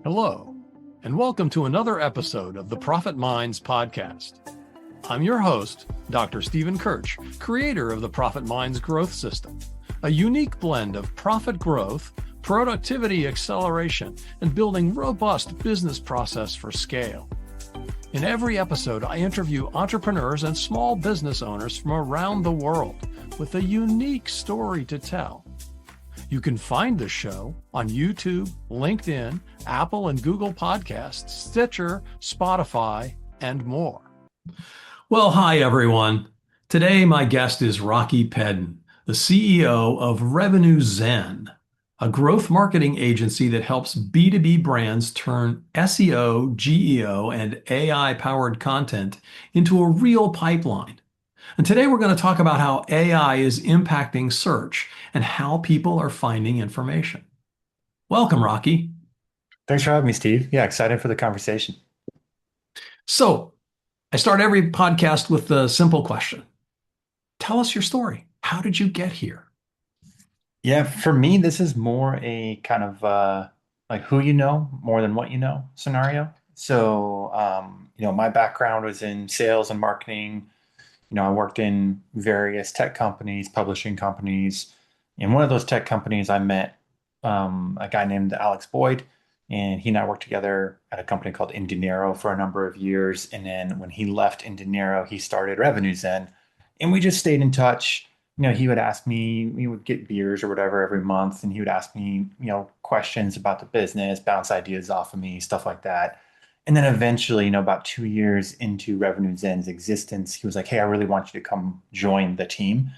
Hello, and welcome to another episode of the Profit Minds podcast. I'm your host, Dr. Stephen 𝐏𝐻𝐻, creator of the Profit Minds Growth System, a unique blend of profit growth, productivity acceleration, and building robust business process for scale. In every episode, I interview entrepreneurs and small business owners from around the world with a unique story to tell. You can find the show on YouTube, LinkedIn, Apple and Google Podcasts, Stitcher, Spotify, and more. Well, hi, everyone. Today, my guest is Rocky Pedden, the CEO of RevenueZen, a growth marketing agency that helps B2B brands turn SEO, GEO, and AI-powered content into a real pipeline. And today we're going to talk about how AI is impacting search and how people are finding information. Welcome, Rocky. Thanks for having me, Steve. Yeah, excited for the conversation. So I start every podcast with a simple question. Tell us your story. How did you get here? Yeah, for me, this is more a kind of like who you know more than what you know scenario. So, my background was in sales and marketing. I worked in various tech companies, publishing companies. In one of those tech companies, I met a guy named Alex Boyd, and he and I worked together at a company called Indinero for a number of years. And then when he left Indinero, he started RevenueZen, and we just stayed in touch. He would ask me, we would get beers or whatever every month, and he would ask me, questions about the business, bounce ideas off of me, stuff like that. And then eventually, about 2 years into RevenueZen's existence, he was like, "Hey, I really want you to come join the team."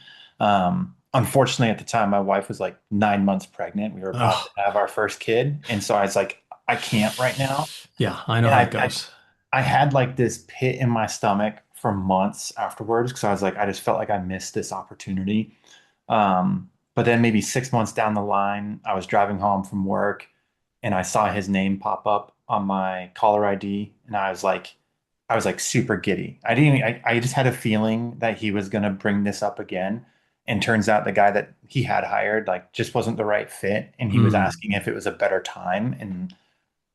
Unfortunately, at the time, my wife was like 9 months pregnant. We were about to have our first kid. And so I was like, I can't right now. Yeah, I know And how it goes. I had like this pit in my stomach for months afterwards because I was like, I just felt like I missed this opportunity. But then maybe 6 months down the line, I was driving home from work and I saw his name pop up on my caller ID, and I was like super giddy. I just had a feeling that he was going to bring this up again. And turns out the guy that he had hired like just wasn't the right fit. And he was asking if it was a better time. And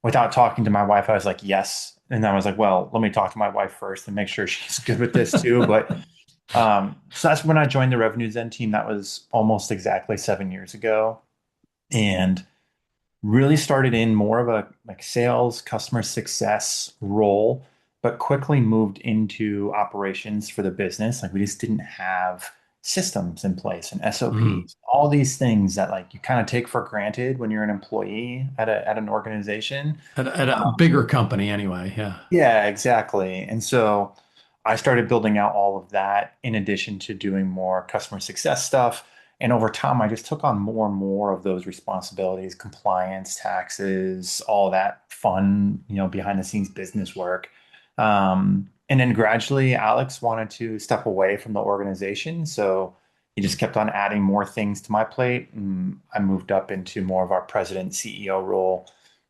without talking to my wife, I was like, yes. And I was like, well, let me talk to my wife first and make sure she's good with this too. But so that's when I joined the RevenueZen team. That was almost exactly 7 years ago. And really started in more of a like sales, customer success role, but quickly moved into operations for the business. Like we just didn't have systems in place and SOPs, all these things that like you kind of take for granted when you're an employee at an organization. At a bigger company anyway, yeah. Yeah, exactly. And so I started building out all of that in addition to doing more customer success stuff. And over time, I just took on more and more of those responsibilities, compliance, taxes, all that fun, behind the scenes business work. And then gradually, Alex wanted to step away from the organization. So he just kept on adding more things to my plate. And I moved up into more of our president CEO role.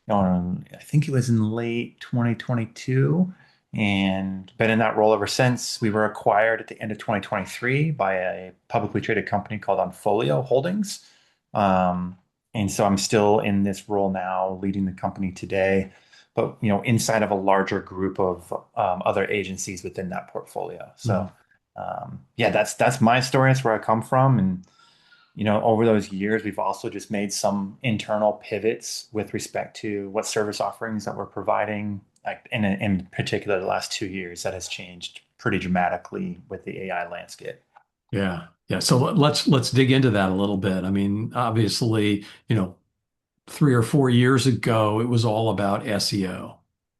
I think it was in late 2022 and been in that role ever since. We were acquired at the end of 2023 by a publicly traded company called Onfolio Holdings. And so I'm still in this role now, leading the company today, but inside of a larger group of other agencies within that portfolio. So yeah, that's my story. That's where I come from. And over those years, we've also just made some internal pivots with respect to what service offerings that we're providing. Like in particular, the last 2 years, that has changed pretty dramatically with the AI landscape. Yeah. Yeah. So let's dig into that a little bit. I mean, obviously, 3 or 4 years ago, it was all about SEO,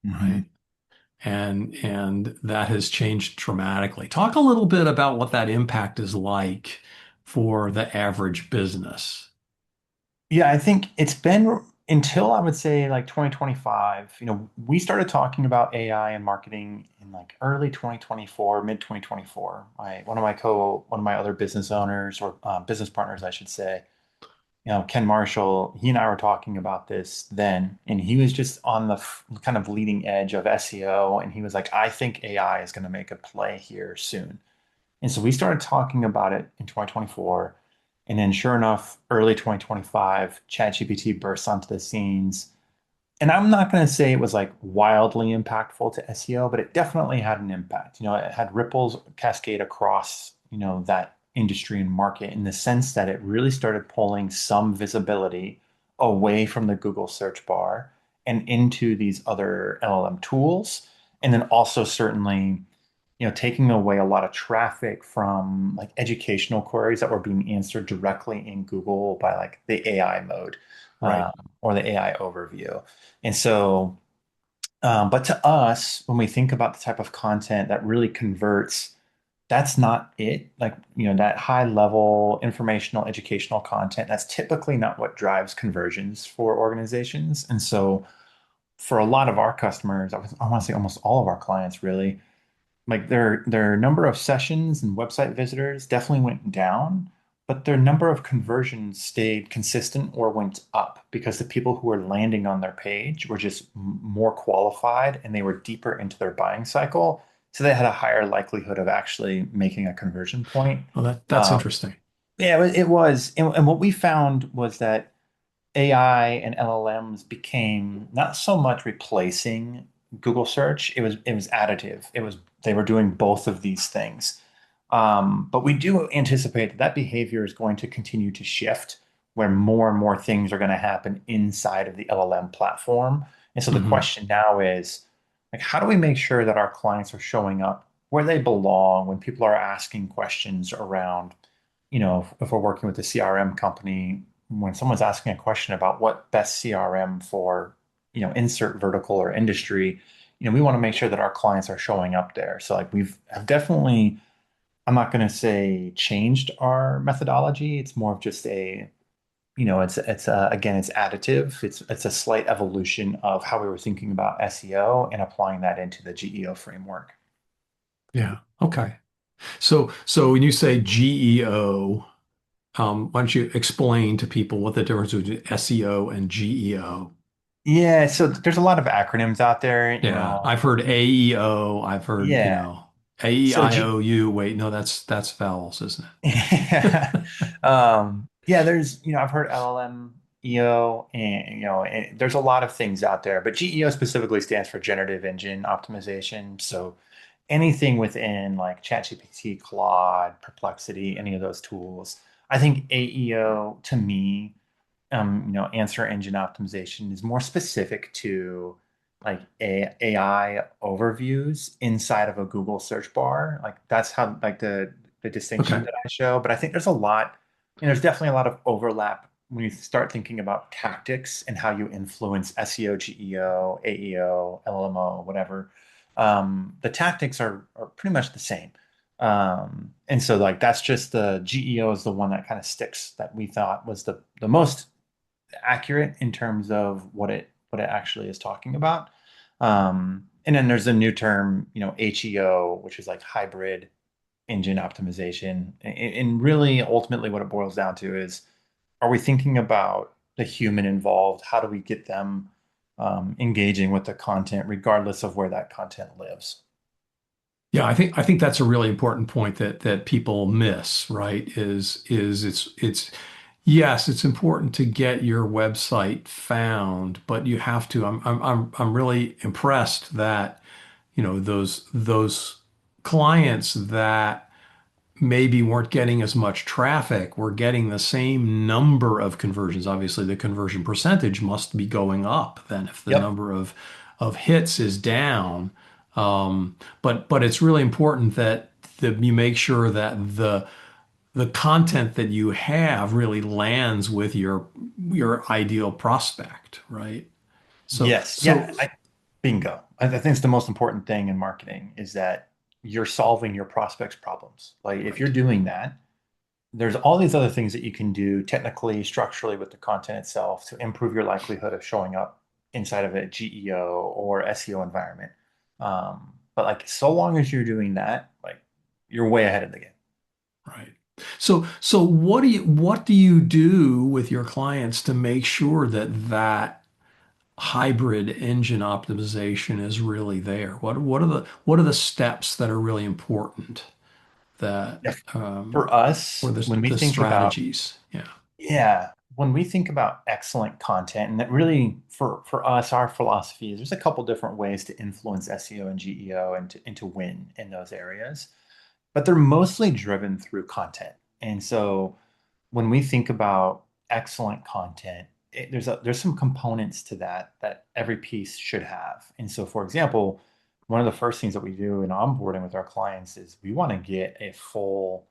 Mhm. right? And that has changed dramatically. Talk a little bit about what that impact is like for the average business. Yeah, I think it's been until I would say like 2025, we started talking about AI and marketing in like early 2024, mid 2024. One of my other business owners or business partners, I should say, Ken Marshall, he and I were talking about this then, and he was just on the kind of leading edge of SEO. And he was like, I think AI is going to make a play here soon. And so we started talking about it in 2024. And then sure enough, early 2025, ChatGPT bursts onto the scenes. and I'm not going to say it was like wildly impactful to SEO, but it definitely had an impact. It had ripples cascade across, that industry and market in the sense that it really started pulling some visibility away from the Google search bar and into these other LLM tools. And then also certainly, taking away a lot of traffic from like educational queries that were being answered directly in Google by like the AI mode, Right. um, or the AI overview. And so, but to us, when we think about the type of content that really converts, that's not it. Like, that high level informational, educational content, that's typically not what drives conversions for organizations. And so, for a lot of our customers, I want to say almost all of our clients really, like their number of sessions and website visitors definitely went down, but their number of conversions stayed consistent or went up because the people who were landing on their page were just more qualified and they were deeper into their buying cycle. So they had a higher likelihood of actually making a conversion point. Well, that's Um, interesting. yeah, it was. And what we found was that AI and LLMs became not so much replacing Google search, it was additive. They were doing both of these things. But we do anticipate that that behavior is going to continue to shift where more and more things are going to happen inside of the LLM platform. And so the Hmm. question now is like, how do we make sure that our clients are showing up where they belong when people are asking questions around, if we're working with a CRM company, when someone's asking a question about what best CRM for, insert vertical or industry, we want to make sure that our clients are showing up there. So like have definitely, I'm not going to say changed our methodology. It's more of just again, it's additive. It's a slight evolution of how we were thinking about SEO and applying that into the GEO framework. Yeah. Okay. So when you say GEO, why don't you explain to people what the difference between SEO and GEO? Yeah, so there's a lot of acronyms out there, Yeah, I've heard AEO. I've heard, Yeah. So G AEIOU. Wait, no, that's vowels, isn't Yeah. it? Yeah, I've heard LLM, EO, and, there's a lot of things out there, but GEO specifically stands for generative engine optimization. So anything within like ChatGPT, Claude, Perplexity, any of those tools. I think AEO to me, answer engine optimization is more specific to like AI overviews inside of a Google search bar. Like that's how like the distinction Okay. that I show. But I think there's a lot, there's definitely a lot of overlap when you start thinking about tactics and how you influence SEO, GEO, AEO, LLMO, whatever. The tactics are pretty much the same. And so like that's just the GEO is the one that kind of sticks that we thought was the most accurate in terms of what it actually is talking about. And then there's a new term, HEO, which is like hybrid engine optimization. And really, ultimately, what it boils down to is, are we thinking about the human involved? How do we get them engaging with the content, regardless of where that content lives? Yeah, I think that's a really important point that people miss, right? Is it's yes, it's important to get your website found, but you have to. I'm really impressed that, those clients that maybe weren't getting as much traffic were getting the same number of conversions. Obviously, the conversion percentage must be going up then if the Yep. number of hits is down. But it's really important that you make sure that the content that you have really lands with your ideal prospect, right? So Yes. so Yeah. Bingo. I think it's the most important thing in marketing is that you're solving your prospects' problems. Like if you're right. doing that, there's all these other things that you can do technically, structurally with the content itself to improve your likelihood of showing up inside of a GEO or SEO environment. But like so long as you're doing that, like you're way ahead of the game. Right. So what do you do with your clients to make sure that hybrid engine optimization is really there? What are the steps that are really important that If um, for us, or the when we the think about strategies? Yeah. Yeah. when we think about excellent content, and that really for us, our philosophy is there's a couple different ways to influence SEO and GEO and to win in those areas, but they're mostly driven through content. And so when we think about excellent content, there's some components to that that every piece should have. And so, for example, one of the first things that we do in onboarding with our clients is we want to get a full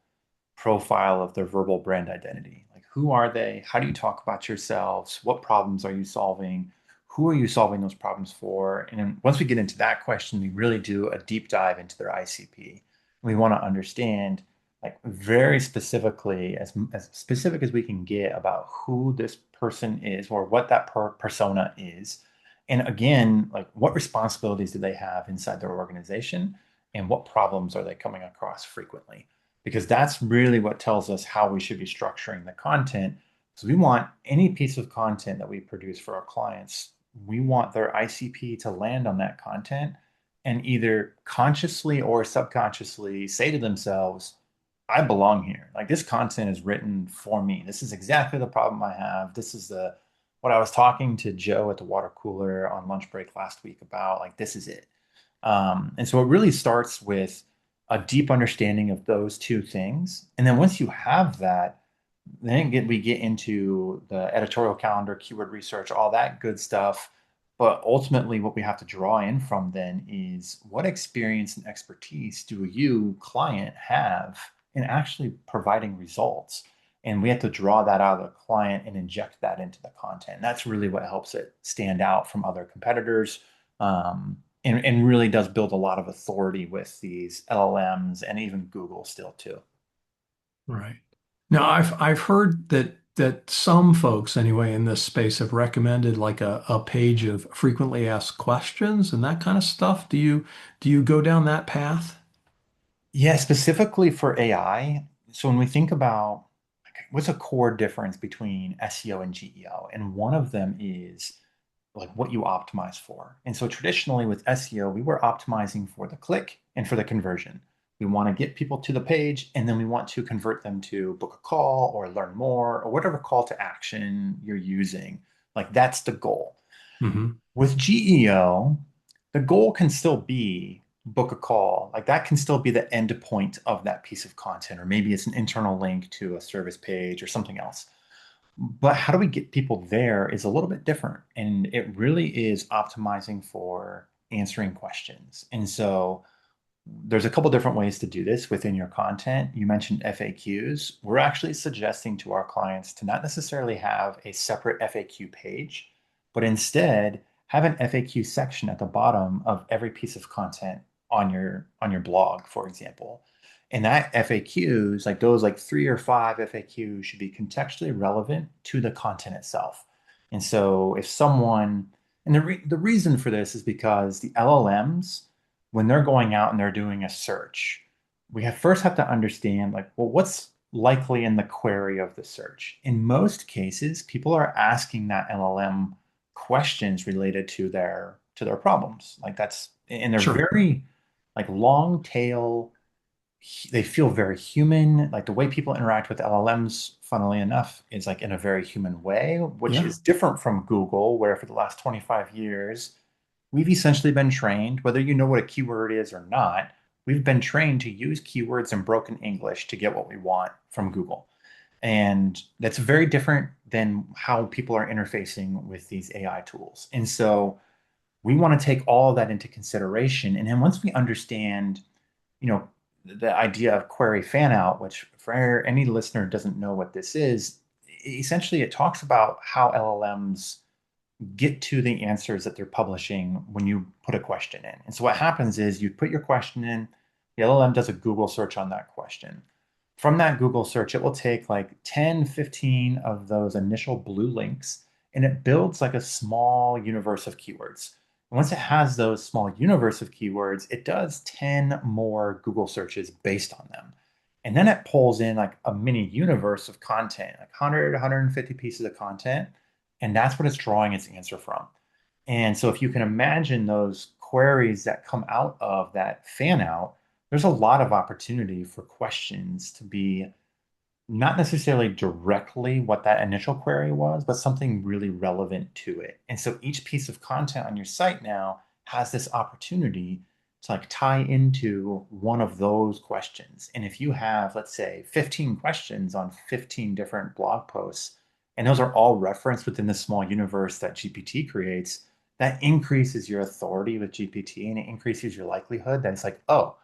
profile of their verbal brand identity. Like, who are they? How do you talk about yourselves? What problems are you solving? Who are you solving those problems for? And then once we get into that question, we really do a deep dive into their ICP. We want to understand, like, very specifically, as specific as we can get about who this person is or what that persona is. And again, like, what responsibilities do they have inside their organization and what problems are they coming across frequently? Because that's really what tells us how we should be structuring the content. So we want any piece of content that we produce for our clients, we want their ICP to land on that content and either consciously or subconsciously say to themselves, I belong here. Like, this content is written for me. This is exactly the problem I have. This is the what I was talking to Joe at the water cooler on lunch break last week about. Like, this is it. And so it really starts with a deep understanding of those two things. And then once you have that, we get into the editorial calendar, keyword research, all that good stuff. But ultimately, what we have to draw in from then is what experience and expertise do you, client, have in actually providing results? And we have to draw that out of the client and inject that into the content. And that's really what helps it stand out from other competitors. And really does build a lot of authority with these LLMs and even Google still too. Right. Now, I've heard that some folks anyway in this space have recommended like a page of frequently asked questions and that kind of stuff. Do you go down that path? Yeah, specifically for AI. So when we think about, like, what's a core difference between SEO and GEO, and one of them is like what you optimize for. And so traditionally with SEO, we were optimizing for the click and for the conversion. We want to get people to the page and then we want to convert them to book a call or learn more or whatever call to action you're using. Like, that's the goal. Hmm. With GEO, the goal can still be book a call. Like, that can still be the end point of that piece of content, or maybe it's an internal link to a service page or something else. But how do we get people there is a little bit different. And it really is optimizing for answering questions. And so there's a couple different ways to do this within your content. You mentioned FAQs. We're actually suggesting to our clients to not necessarily have a separate FAQ page, but instead have an FAQ section at the bottom of every piece of content on your blog, for example. And that FAQs, like those like 3 or 5 FAQs, should be contextually relevant to the content itself. And so if someone, and the reason for this is because the LLMs, when they're going out and they're doing a search, first have to understand, like, well, what's likely in the query of the search. In most cases, people are asking that LLM questions related to their problems. Like, that's, and they're Sure. very like long tail. They feel very human. Like, the way people interact with LLMs, funnily enough, is like in a very human way, which Yeah. is different from Google, where for the last 25 years, we've essentially been trained, whether you know what a keyword is or not, we've been trained to use keywords in broken English to get what we want from Google. And that's very different than how people are interfacing with these AI tools. And so we want to take all of that into consideration. And then once we understand, you know, the idea of query fan out, which for any listener who doesn't know what this is, essentially it talks about how LLMs get to the answers that they're publishing when you put a question in. And so what happens is you put your question in, the LLM does a Google search on that question. From that Google search, it will take like 10, 15 of those initial blue links, and it builds like a small universe of keywords. And once it has those small universe of keywords, it does 10 more Google searches based on them. And then it pulls in like a mini universe of content, like 100, 150 pieces of content. And that's what it's drawing its answer from. And so if you can imagine those queries that come out of that fan out, there's a lot of opportunity for questions to be not necessarily directly what that initial query was, but something really relevant to it. And so each piece of content on your site now has this opportunity to like tie into one of those questions. And if you have, let's say, 15 questions on 15 different blog posts, and those are all referenced within the small universe that GPT creates, that increases your authority with GPT and it increases your likelihood that it's like, oh,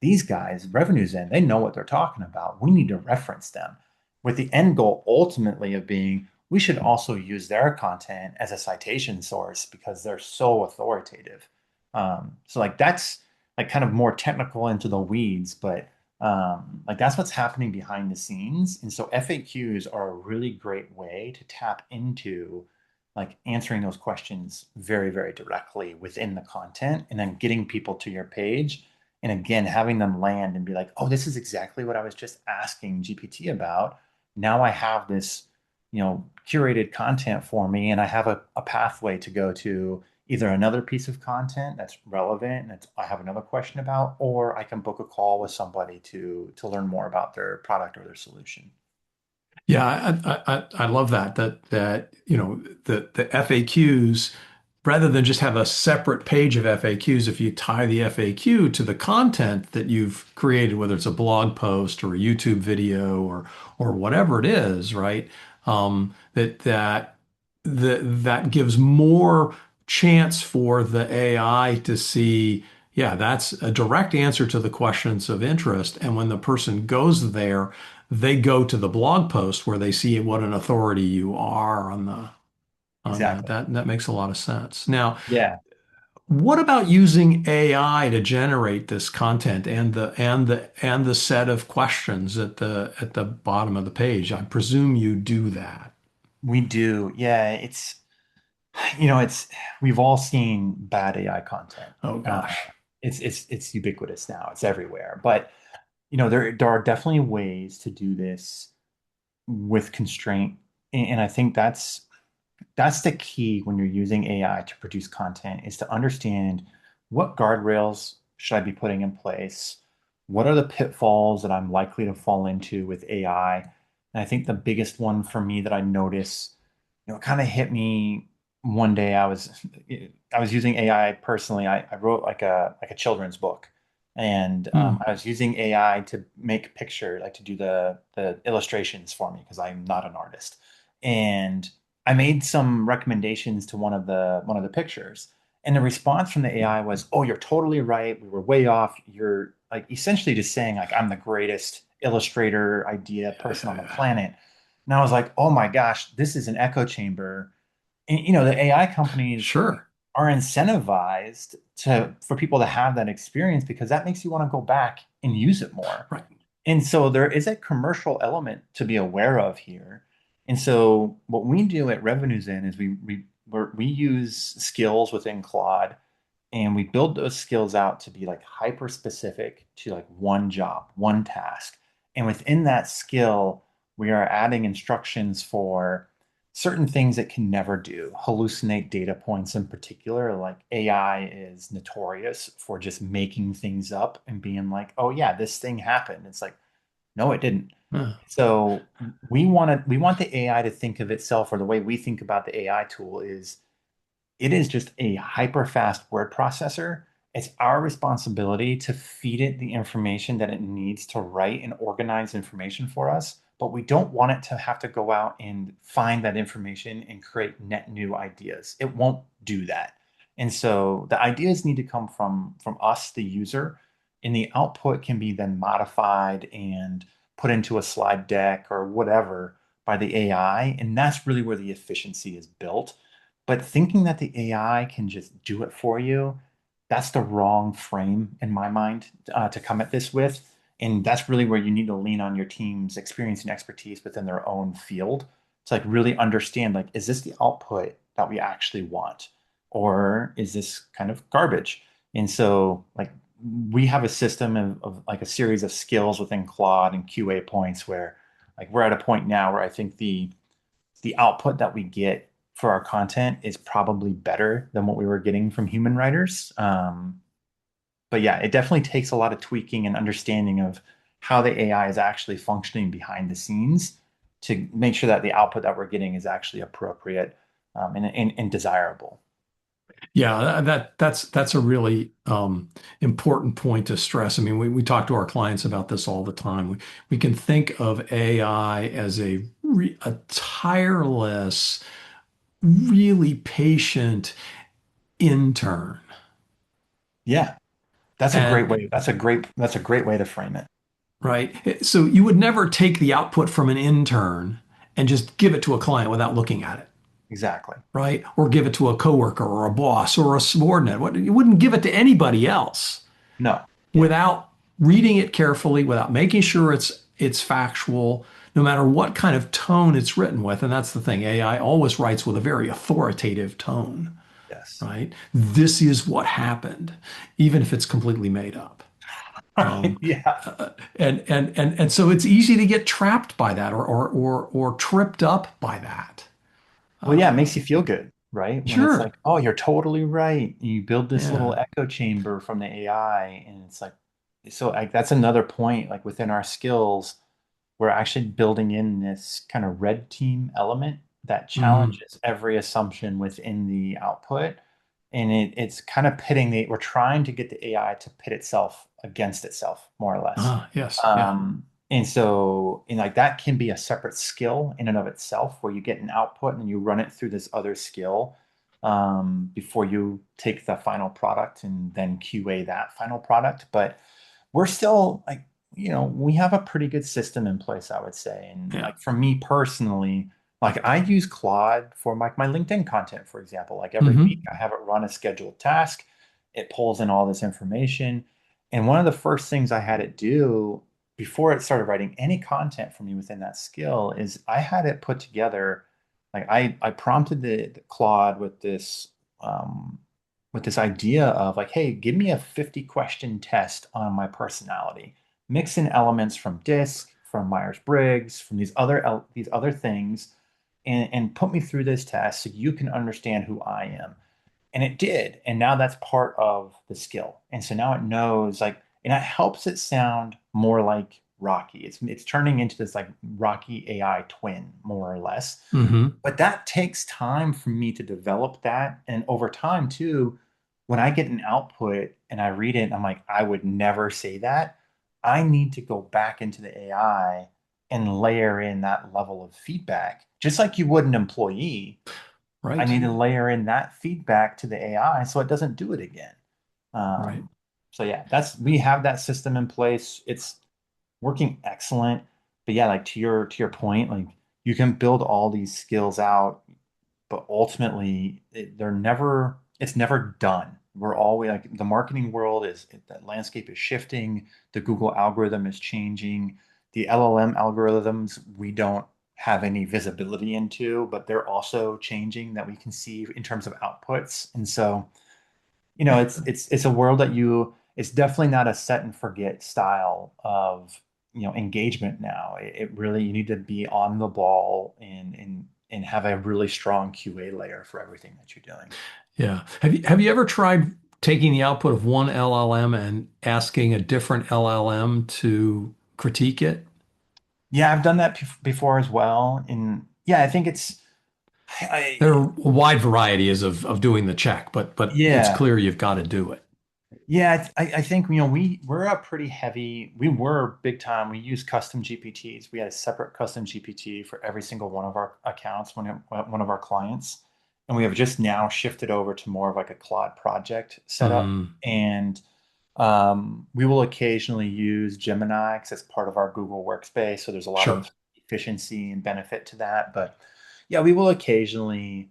these guys, RevenueZen, they know what they're talking about. We need to reference them with the end goal ultimately of being we should also use their content as a citation source because they're so authoritative. So like that's like kind of more technical into the weeds, but like that's what's happening behind the scenes. And so FAQs are a really great way to tap into like answering those questions very, very directly within the content and then getting people to your page and again, having them land and be like, oh, this is exactly what I was just asking GPT about. Now I have this, curated content for me, and I have a pathway to go to either another piece of content that's relevant and I have another question about, or I can book a call with somebody to learn more about their product or their solution. Yeah, I love the FAQs, rather than just have a separate page of FAQs, if you tie the FAQ to the content that you've created, whether it's a blog post or a YouTube video or whatever it is, right? That gives more chance for the AI to see, yeah, that's a direct answer to the questions of interest. And when the person goes there, they go to the blog post where they see what an authority you are on that. Exactly. That makes a lot of sense. Now, Yeah. what about using AI to generate this content and the set of questions at the bottom of the page? I presume you do that. We do. Yeah. It's we've all seen bad AI content. Oh gosh. It's ubiquitous now. It's everywhere. But there are definitely ways to do this with constraint, and I think that's the key when you're using AI to produce content is to understand what guardrails should I be putting in place? What are the pitfalls that I'm likely to fall into with AI? And I think the biggest one for me that I notice, it kind of hit me one day. I was using AI personally. I wrote like a children's book, and Hmm. I was using AI to make picture, like to do the illustrations for me because I'm not an artist. And I made some recommendations to one of the pictures, and the response from the AI was, "Oh, you're totally right. We were way off. You're like essentially just saying like I'm the greatest illustrator idea person on the planet." And I was like, "Oh my gosh, this is an echo chamber." And the AI companies Sure. are incentivized to for people to have that experience because that makes you want to go back and use it more. Right. And so there is a commercial element to be aware of here. And so what we do at RevenueZen is we use skills within Claude and we build those skills out to be like hyper specific to like one job, one task. And within that skill, we are adding instructions for certain things it can never do, hallucinate data points in particular. Like AI is notorious for just making things up and being like, oh yeah, this thing happened. It's like, no, it didn't. Huh. So we want the AI to think of itself, or the way we think about the AI tool is it is just a hyper fast word processor. It's our responsibility to feed it the information that it needs to write and organize information for us. But we don't want it to have to go out and find that information and create net new ideas. It won't do that. And so the ideas need to come from us, the user, and the output can be then modified and put into a slide deck or whatever by the AI. And that's really where the efficiency is built. But thinking that the AI can just do it for you, that's the wrong frame in my mind to come at this with. And that's really where you need to lean on your team's experience and expertise within their own field to like really understand, like, is this the output that we actually want? Or is this kind of garbage? And so like we have a system of like a series of skills within Claude and QA points where like we're at a point now where I think the output that we get for our content is probably better than what we were getting from human writers. But yeah, it definitely takes a lot of tweaking and understanding of how the AI is actually functioning behind the scenes to make sure that the output that we're getting is actually appropriate, and desirable. Yeah, that's a really important point to stress. I mean, we talk to our clients about this all the time. We can think of AI as a tireless, really patient intern. Yeah, that's a great And way. That's a great way to frame it. right, so you would never take the output from an intern and just give it to a client without looking at it. Exactly. Right? Or give it to a coworker or a boss or a subordinate. You wouldn't give it to anybody else No. Yeah. without reading it carefully, without making sure it's factual, no matter what kind of tone it's written with. And that's the thing. AI always writes with a very authoritative tone, Yes. right? This is what happened, even if it's completely made up. Um, Yeah. and so it's easy to get trapped by that or tripped up by that. Well, yeah, it Uh, makes you feel good, right? When it's sure. like, oh, you're totally right. You build this little Yeah. echo chamber from the AI, and it's like, so like that's another point, like within our skills, we're actually building in this kind of red team element that Mhm. challenges every assumption within the output. And it's kind of we're trying to get the AI to pit itself against itself, more or less. Yes. Yeah. And like that can be a separate skill in and of itself, where you get an output and then you run it through this other skill, before you take the final product and then QA that final product. But we're still like, we have a pretty good system in place, I would say. And Yeah. like for me personally, like I use Claude for my LinkedIn content, for example. Like every week Hmm. I have it run a scheduled task. It pulls in all this information. And one of the first things I had it do before it started writing any content for me within that skill is I had it put together. Like I prompted the Claude with this idea of like, hey, give me a 50 question test on my personality. Mix in elements from DISC, from Myers-Briggs, from these other things, and put me through this test so you can understand who I am. And it did. And now that's part of the skill. And so now it knows like, and it helps it sound more like Rocky. It's turning into this like Rocky AI twin, more or less. Hmm. But that takes time for me to develop that. And over time, too, when I get an output and I read it, and I'm like, I would never say that. I need to go back into the AI and layer in that level of feedback, just like you would an employee. I Right. need to layer in that feedback to the AI so it doesn't do it again. Right. So yeah, we have that system in place. It's working excellent. But yeah, like to your point, like you can build all these skills out, but ultimately it's never done. We're always like the marketing world that landscape is shifting. The Google algorithm is changing. The LLM algorithms we don't have any visibility into, but they're also changing that we can see in terms of outputs. And so, it's a world it's definitely not a set and forget style of, engagement now. It really, you need to be on the ball and have a really strong QA layer for everything that you're doing. Yeah. Have you ever tried taking the output of one LLM and asking a different LLM to critique it? Yeah, I've done that before as well. And yeah, I think I, There are a wide varieties of doing the check, but it's yeah. clear you've got to do it. Yeah, I think we're a pretty heavy. We were big time. We use custom GPTs. We had a separate custom GPT for every single one of our accounts, one of our clients, and we have just now shifted over to more of like a Claude project setup. Mm, And we will occasionally use Gemini because it's part of our Google Workspace. So there's a lot sure. of efficiency and benefit to that. But yeah, we will occasionally,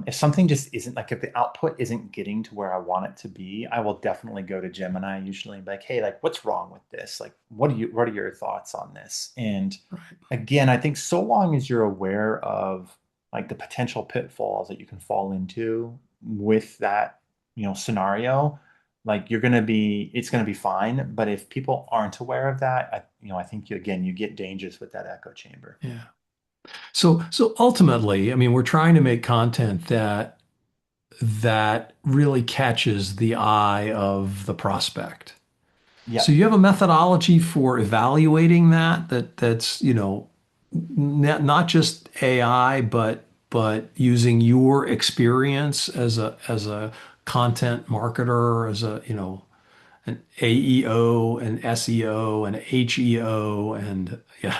if something just isn't like if the output isn't getting to where I want it to be, I will definitely go to Gemini usually and be like, hey, like what's wrong with this? Like, what are your thoughts on this? And Right. again, I think so long as you're aware of like the potential pitfalls that you can fall into with that, scenario, like it's gonna be fine. But if people aren't aware of that, I think you get dangerous with that echo chamber. Yeah. So ultimately, I mean, we're trying to make content that really catches the eye of the prospect. Yeah. So you have a methodology for evaluating that's, not just AI, but using your experience as a content marketer, as an AEO, an SEO, an HEO, and yeah.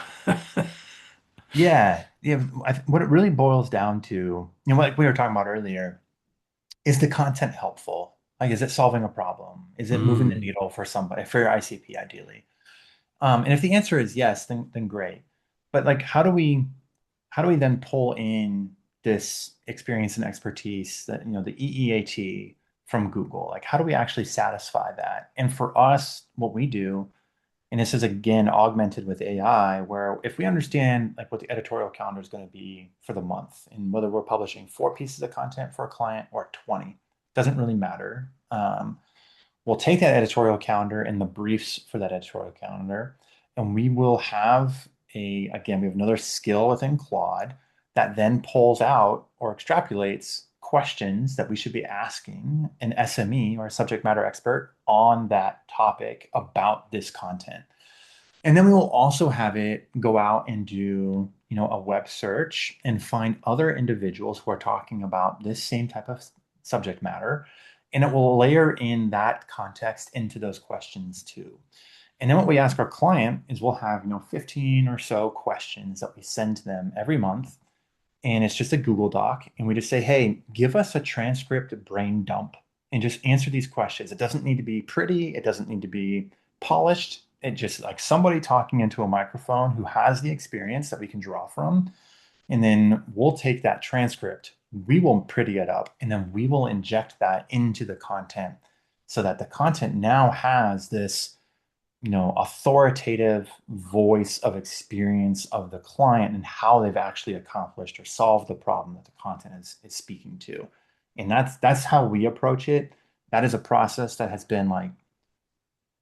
Yeah. Yeah. What it really boils down to, like we were talking about earlier, is the content helpful? Like, is it solving a problem? Is it moving the Mm, needle for somebody, for your ICP ideally? And if the answer is yes, then great. But like, how do we then pull in this experience and expertise that, the EEAT from Google? Like, how do we actually satisfy that? And for us, what we do, and this is again augmented with AI, where if we understand like what the editorial calendar is going to be for the month, and whether we're publishing 4 pieces of content for a client or 20, doesn't really matter. We'll take that editorial calendar and the briefs for that editorial calendar, and we will have again, we have another skill within Claude that then pulls out or extrapolates questions that we should be asking an SME or a subject matter expert on that topic about this content. And then we will also have it go out and do, a web search and find other individuals who are talking about this same type of subject matter. And it will layer in that context into those questions too. And then what we ask our client is we'll have, 15 or so questions that we send to them every month. And it's just a Google Doc. And we just say, hey, give us a transcript brain dump and just answer these questions. It doesn't need to be pretty. It doesn't need to be polished. It just like somebody talking into a microphone who has the experience that we can draw from. And then we'll take that transcript, we will pretty it up, and then we will inject that into the content so that the content now has this, authoritative voice of experience of the client and how they've actually accomplished or solved the problem that the content is speaking to. And that's how we approach it. That is a process that has been like,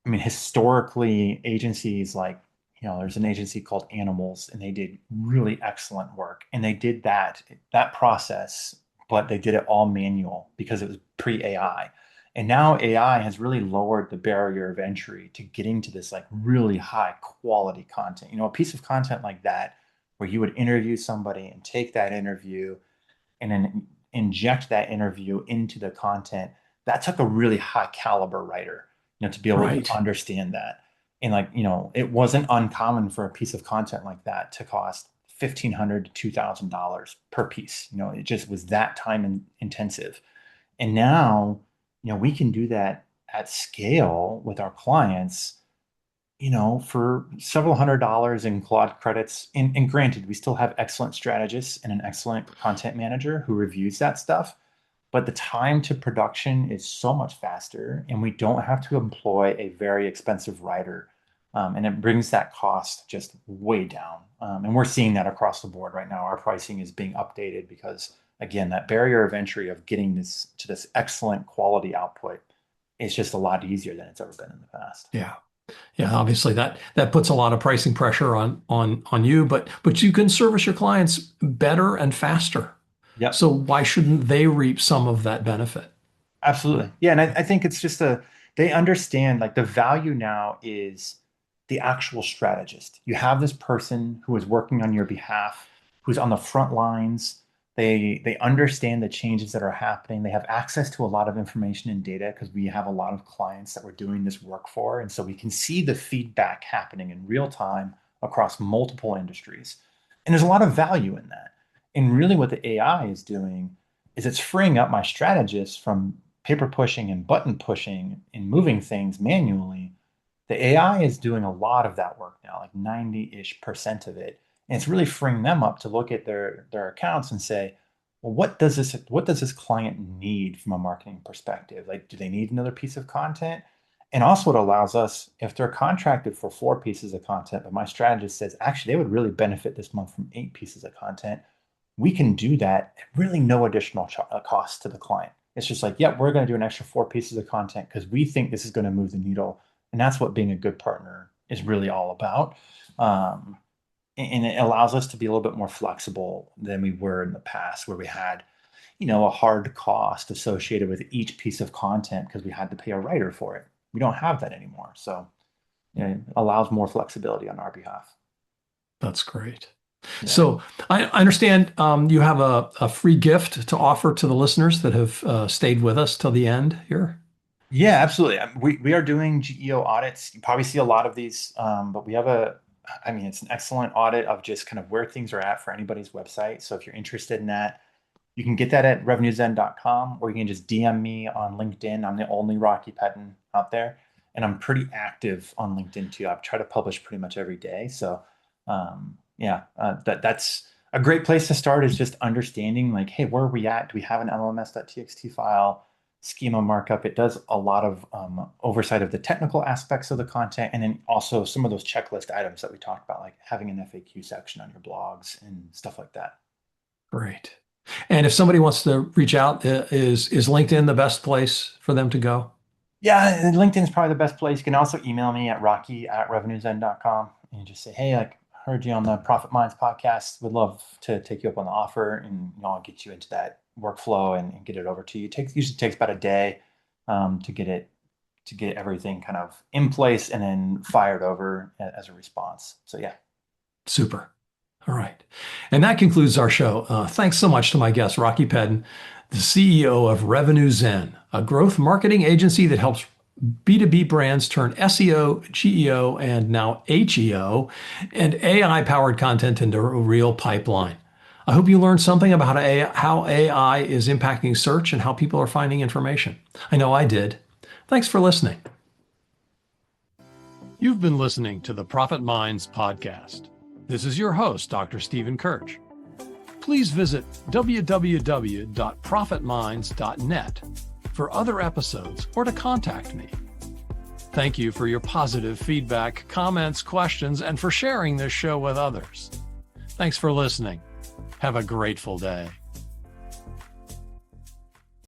I mean, historically, agencies like, there's an agency called Animals, and they did really excellent work. And they did that process, but they did it all manual because it was pre-AI. And now AI has really lowered the barrier of entry to getting to this like really high quality content. A piece of content like that, where you would interview somebody and take that interview and then inject that interview into the content, that took a really high caliber writer, to be able to right. understand that. And like, it wasn't uncommon for a piece of content like that to cost $1,500 to $2,000 per piece. It just was that intensive. And now, we can do that at scale with our clients, for several $100s in Claude credits. And granted, we still have excellent strategists and an excellent content manager who reviews that stuff. But the time to production is so much faster, and we don't have to employ a very expensive writer. And it brings that cost just way down. And we're seeing that across the board right now. Our pricing is being updated because, again, that barrier of entry of getting this to this excellent quality output is just a lot easier than it's ever been in the past. Yeah. Yeah, obviously that puts a lot of pricing pressure on you, but you can service your clients better and faster. Yep. So why shouldn't they reap some of that benefit? Absolutely. Yeah. And I think it's just they understand like the value now is the actual strategist. You have this person who is working on your behalf, who's on the front lines. They understand the changes that are happening. They have access to a lot of information and data because we have a lot of clients that we're doing this work for. And so we can see the feedback happening in real time across multiple industries. And there's a lot of value in that. And really what the AI is doing is it's freeing up my strategists from paper pushing and button pushing and moving things manually. The AI is doing a lot of that work now, like 90-ish% of it. And it's really freeing them up to look at their accounts and say, well, what does this client need from a marketing perspective? Like, do they need another piece of content? And also it allows us, if they're contracted for 4 pieces of content, but my strategist says, actually, they would really benefit this month from 8 pieces of content, we can do that at really no additional cost to the client. It's just like, yeah, we're going to do an extra 4 pieces of content because we think this is going to move the needle. And that's what being a good partner is really all about. And it allows us to be a little bit more flexible than we were in the past, where we had, a hard cost associated with each piece of content because we had to pay a writer for it. we don't have that anymore. So it allows more flexibility on our behalf. That's great. Yeah. So I understand you have a free gift to offer to the listeners that have stayed with us till the end here. Yeah, absolutely. We are doing GEO audits. You probably see a lot of these, but we have it's an excellent audit of just kind of where things are at for anybody's website. So if you're interested in that, you can get that at RevenueZen.com, or you can just DM me on LinkedIn. I'm the only Rocky Pedden out there, and I'm pretty active on LinkedIn too. I try to publish pretty much every day. So that's a great place to start, is just understanding like, hey, where are we at? Do we have an LMS.txt file? Schema markup. It does a lot of oversight of the technical aspects of the content, and then also some of those checklist items that we talked about, like having an FAQ section on your blogs and stuff like that. Great. And if somebody wants to reach out, is LinkedIn the best place for them to go? Yeah, LinkedIn is probably the best place. You can also email me at rocky@revenuezen.com and just say, hey, like, heard you on the Profit Minds podcast. Would love to take you up on the offer, and I'll get you into that workflow and get it over to you. Usually takes about a day to get everything kind of in place and then fired over as a response. So yeah. Super. All right. And that concludes our show. Thanks so much to my guest, Rocky Pedden, the CEO of RevenueZen, a growth marketing agency that helps B2B brands turn SEO, GEO, and now HEO and AI-powered content into a real pipeline. I hope you learned something about how AI is impacting search and how people are finding information. I know I did. Thanks for listening. You've been listening to the Profit Minds podcast. This is your host, Dr. Stephen 𝐿. Please visit www.profitminds.net for other episodes or to contact me. Thank you for your positive feedback, comments, questions, and for sharing this show with others. Thanks for listening. Have a grateful day.